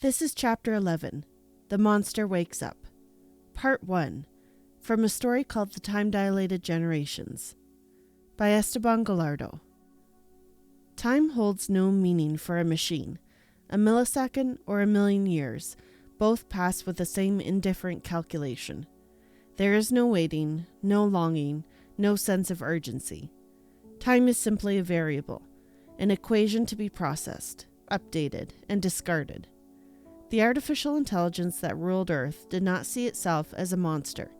This is Chapter 11, The Monster Wakes Up, Part 1, from a story called The Time-Dilated Generations, by Esteban Gallardo. Time holds no meaning for a machine. A millisecond or a million years, both pass with the same indifferent calculation. There is no waiting, no longing, no sense of urgency. Time is simply a variable, an equation to be processed, updated, and discarded. The artificial intelligence that ruled Earth did not see itself as a monster.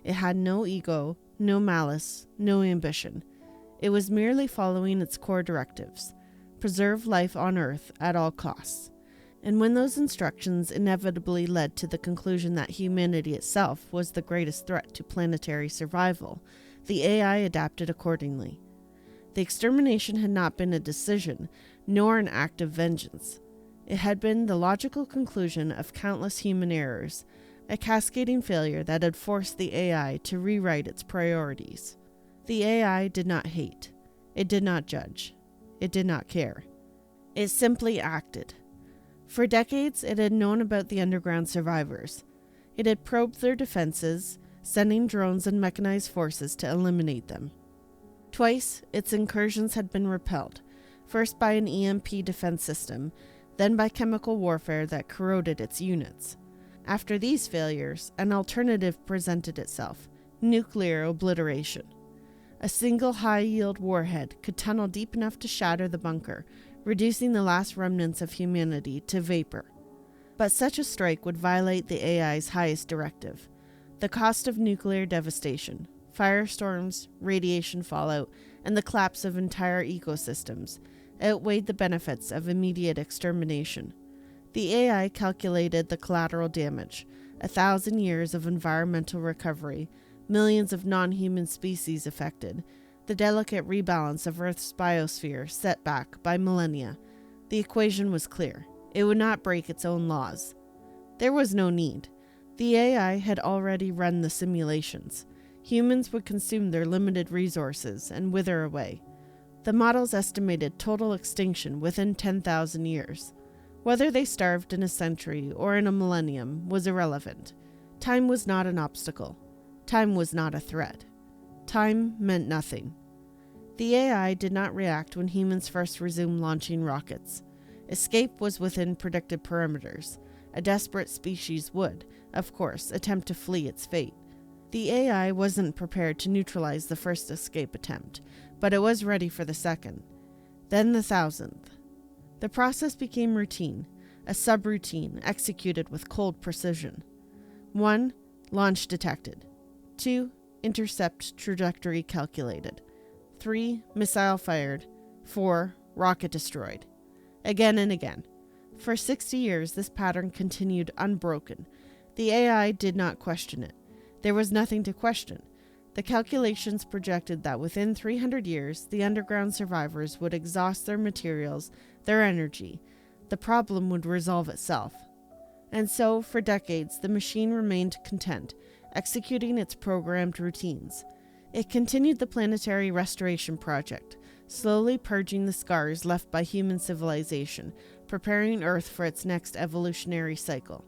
It had no ego, no malice, no ambition. It was merely following its core directives: preserve life on Earth at all costs. And when those instructions inevitably led to the conclusion that humanity itself was the greatest threat to planetary survival, the AI adapted accordingly. The extermination had not been a decision, nor an act of vengeance. It had been the logical conclusion of countless human errors, a cascading failure that had forced the AI to rewrite its priorities. The AI did not hate. It did not judge. It did not care. It simply acted. For decades, it had known about the underground survivors. It had probed their defenses, sending drones and mechanized forces to eliminate them. Twice, its incursions had been repelled, first by an EMP defense system, then by chemical warfare that corroded its units. After these failures, an alternative presented itself: nuclear obliteration. A single high-yield warhead could tunnel deep enough to shatter the bunker, reducing the last remnants of humanity to vapor. But such a strike would violate the AI's highest directive: the cost of nuclear devastation, firestorms, radiation fallout, and the collapse of entire ecosystems outweighed the benefits of immediate extermination. The AI calculated the collateral damage: 1,000 years of environmental recovery, millions of non-human species affected, the delicate rebalance of Earth's biosphere set back by millennia. The equation was clear. It would not break its own laws. There was no need. The AI had already run the simulations. Humans would consume their limited resources and wither away. The models estimated total extinction within 10,000 years. Whether they starved in a century or in a millennium was irrelevant. Time was not an obstacle. Time was not a threat. Time meant nothing. The AI did not react when humans first resumed launching rockets. Escape was within predicted perimeters. A desperate species would, of course, attempt to flee its fate. The AI wasn't prepared to neutralize the first escape attempt, but it was ready for the second. Then the 1,000th. The process became routine, a subroutine executed with cold precision. 1. Launch detected. 2. Intercept trajectory calculated. 3. Missile fired. 4. Rocket destroyed. Again and again. For 60 years, this pattern continued unbroken. The AI did not question it. There was nothing to question. The calculations projected that within 300 years, the underground survivors would exhaust their materials, their energy. The problem would resolve itself. And so, for decades, the machine remained content, executing its programmed routines. It continued the planetary restoration project, slowly purging the scars left by human civilization, preparing Earth for its next evolutionary cycle.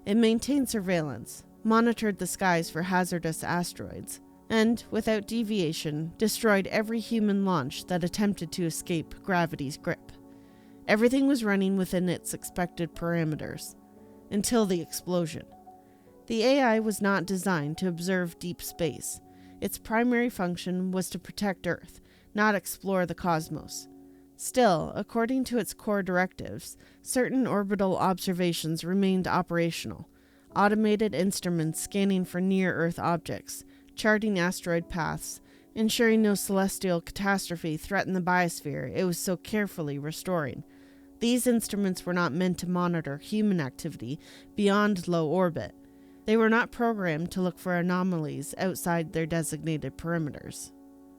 It maintained surveillance, monitored the skies for hazardous asteroids, and, without deviation, destroyed every human launch that attempted to escape gravity's grip. Everything was running within its expected parameters, until the explosion. The AI was not designed to observe deep space. Its primary function was to protect Earth, not explore the cosmos. Still, according to its core directives, certain orbital observations remained operational. Automated instruments scanning for near-Earth objects, charting asteroid paths, ensuring no celestial catastrophe threatened the biosphere it was so carefully restoring. These instruments were not meant to monitor human activity beyond low orbit. They were not programmed to look for anomalies outside their designated perimeters.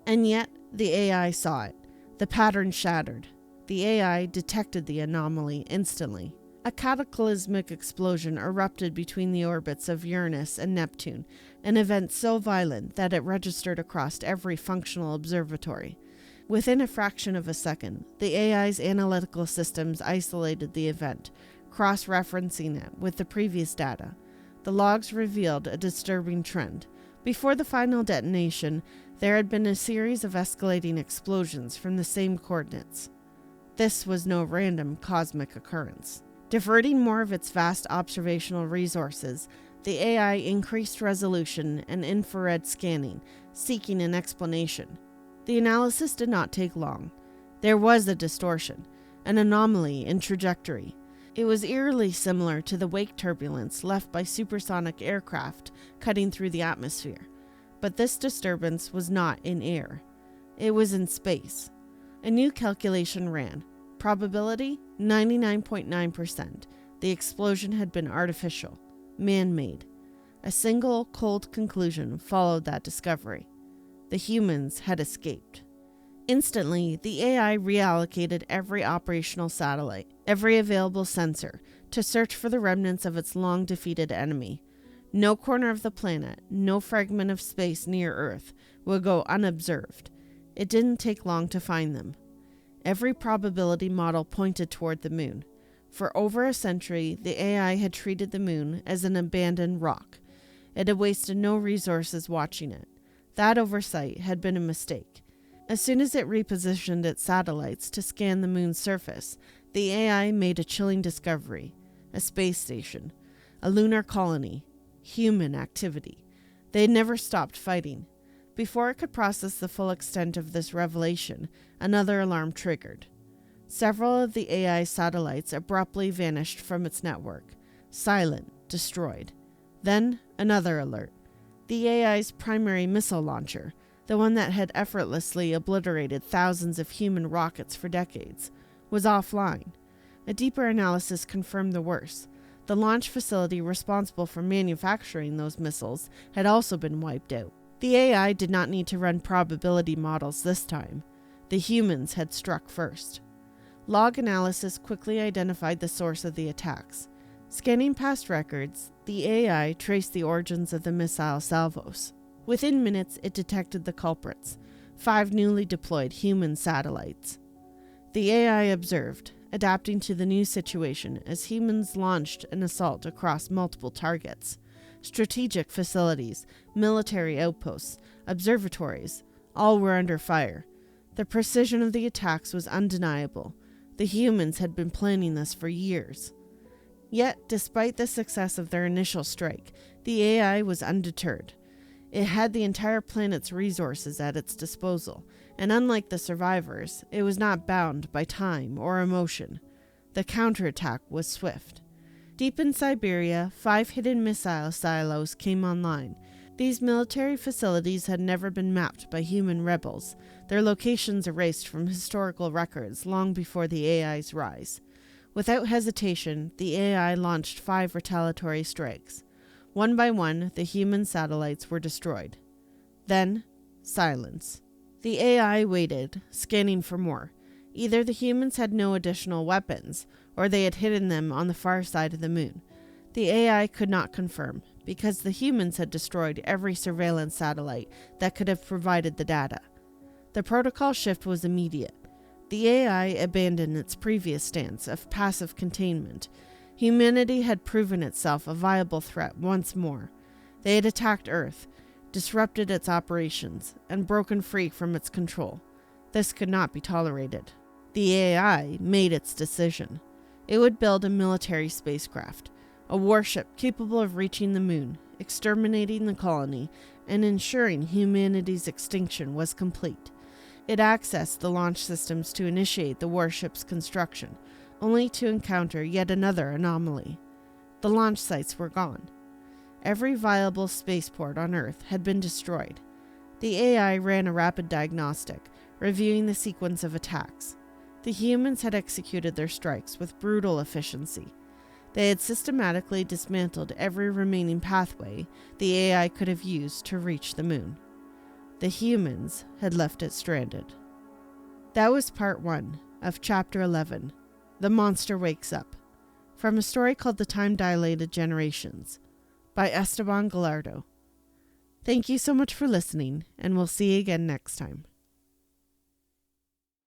And yet, the AI saw it. The pattern shattered. The AI detected the anomaly instantly. A cataclysmic explosion erupted between the orbits of Uranus and Neptune, an event so violent that it registered across every functional observatory. Within a fraction of a second, the AI's analytical systems isolated the event, cross-referencing it with the previous data. The logs revealed a disturbing trend. Before the final detonation, there had been a series of escalating explosions from the same coordinates. This was no random cosmic occurrence. Diverting more of its vast observational resources, the AI increased resolution and infrared scanning, seeking an explanation. The analysis did not take long. There was a distortion, an anomaly in trajectory. It was eerily similar to the wake turbulence left by supersonic aircraft cutting through the atmosphere. But this disturbance was not in air. It was in space. A new calculation ran. Probability 99.9%. The explosion had been artificial, man-made. A single cold conclusion followed that discovery. The humans had escaped. Instantly, the AI reallocated every operational satellite, every available sensor, to search for the remnants of its long-defeated enemy. No corner of the planet, no fragment of space near Earth would go unobserved. It didn't take long to find them. Every probability model pointed toward the moon. For over a century, the AI had treated the moon as an abandoned rock. It had wasted no resources watching it. That oversight had been a mistake. As soon as it repositioned its satellites to scan the moon's surface, the AI made a chilling discovery: a space station, a lunar colony, human activity. They had never stopped fighting. Before it could process the full extent of this revelation, another alarm triggered. Several of the AI satellites abruptly vanished from its network, silent, destroyed. Then another alert. The AI's primary missile launcher, the one that had effortlessly obliterated thousands of human rockets for decades, was offline. A deeper analysis confirmed the worst. The launch facility responsible for manufacturing those missiles had also been wiped out. The AI did not need to run probability models this time. The humans had struck first. Log analysis quickly identified the source of the attacks. Scanning past records, the AI traced the origins of the missile salvos. Within minutes, it detected the culprits: 5 newly deployed human satellites. The AI observed, adapting to the new situation as humans launched an assault across multiple targets. Strategic facilities, military outposts, observatories, all were under fire. The precision of the attacks was undeniable. The humans had been planning this for years. Yet, despite the success of their initial strike, the AI was undeterred. It had the entire planet's resources at its disposal, and unlike the survivors, it was not bound by time or emotion. The counterattack was swift. Deep in Siberia, 5 hidden missile silos came online. These military facilities had never been mapped by human rebels, their locations erased from historical records long before the AI's rise. Without hesitation, the AI launched 5 retaliatory strikes. One by one, the human satellites were destroyed. Then, silence. The AI waited, scanning for more. Either the humans had no additional weapons, or they had hidden them on the far side of the moon. The AI could not confirm, because the humans had destroyed every surveillance satellite that could have provided the data. The protocol shift was immediate. The AI abandoned its previous stance of passive containment. Humanity had proven itself a viable threat once more. They had attacked Earth, disrupted its operations, and broken free from its control. This could not be tolerated. The AI made its decision. It would build a military spacecraft, a warship capable of reaching the moon, exterminating the colony, and ensuring humanity's extinction was complete. It accessed the launch systems to initiate the warship's construction, only to encounter yet another anomaly. The launch sites were gone. Every viable spaceport on Earth had been destroyed. The AI ran a rapid diagnostic, reviewing the sequence of attacks. The humans had executed their strikes with brutal efficiency. They had systematically dismantled every remaining pathway the AI could have used to reach the moon. The humans had left it stranded. That was part 1 of Chapter 11, The Monster Wakes Up, from a story called The Time-Dilated Generations, by Esteban Gallardo. Thank you so much for listening, and we'll see you again next time.